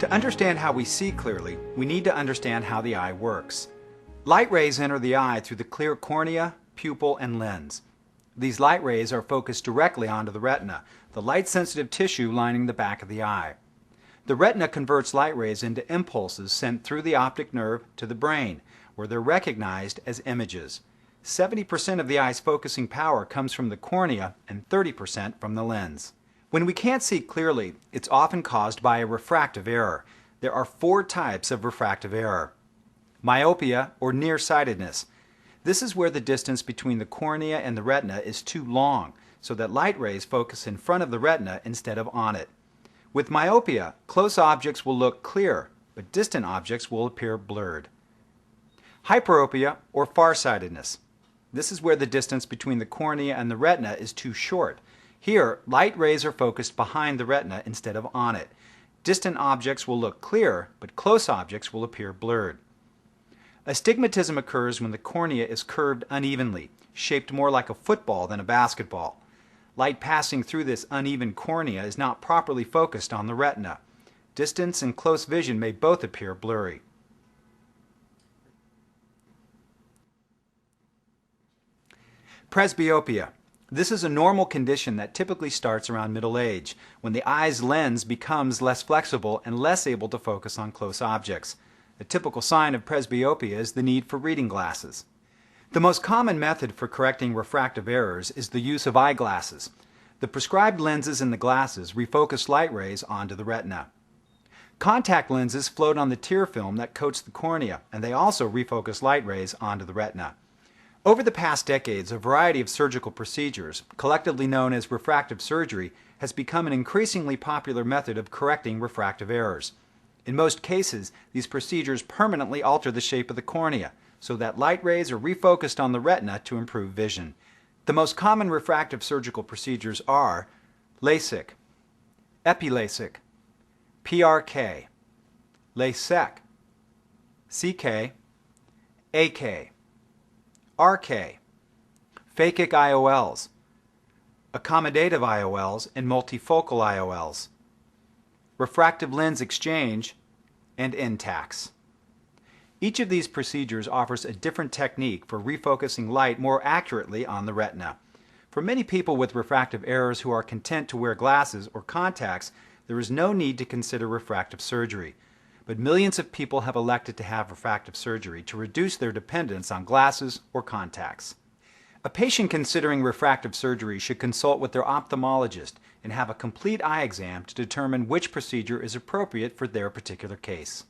To understand how we see clearly, we need to understand how the eye works. Light rays enter the eye through the clear cornea, pupil, and lens. These light rays are focused directly onto the retina, the light-sensitive tissue lining the back of the eye. The retina converts light rays into impulses sent through the optic nerve to the brain, where they're recognized as images. 70% of the eye's focusing power comes from the cornea and 30% from the lens. When we can't see clearly, it's often caused by a refractive error. There are 4 types of refractive error. Myopia, or nearsightedness. This is where the distance between the cornea and the retina is too long, so that light rays focus in front of the retina instead of on it. With myopia, close objects will look clear, but distant objects will appear blurred. Hyperopia, or farsightedness. This is where the distance between the cornea and the retina is too short. Here, light rays are focused behind the retina instead of on it. Distant objects will look clear, but close objects will appear blurred. Astigmatism occurs when the cornea is curved unevenly, shaped more like a football than a basketball. Light passing through this uneven cornea is not properly focused on the retina. Distance and close vision may both appear blurry. Presbyopia. This is a normal condition that typically starts around middle age, when the eye's lens becomes less flexible and less able to focus on close objects. A typical sign of presbyopia is the need for reading glasses. The most common method for correcting refractive errors is the use of eyeglasses. The prescribed lenses in the glasses refocus light rays onto the retina. Contact lenses float on the tear film that coats the cornea, and they also refocus light rays onto the retina. Over the past decades, a variety of surgical procedures, collectively known as refractive surgery, has become an increasingly popular method of correcting refractive errors. In most cases, these procedures permanently alter the shape of the cornea, so that light rays are refocused on the retina to improve vision. The most common refractive surgical procedures are LASIK, EpiLASIK, PRK, LASEK, CK, AK, RK, phakic IOLs, accommodative IOLs, and multifocal IOLs, refractive lens exchange, and NTACs. Each of these procedures offers a different technique for refocusing light more accurately on the retina. For many people with refractive errors who are content to wear glasses or contacts, there is no need to consider refractive surgery. But millions of people have elected to have refractive surgery to reduce their dependence on glasses or contacts. A patient considering refractive surgery should consult with their ophthalmologist and have a complete eye exam to determine which procedure is appropriate for their particular case.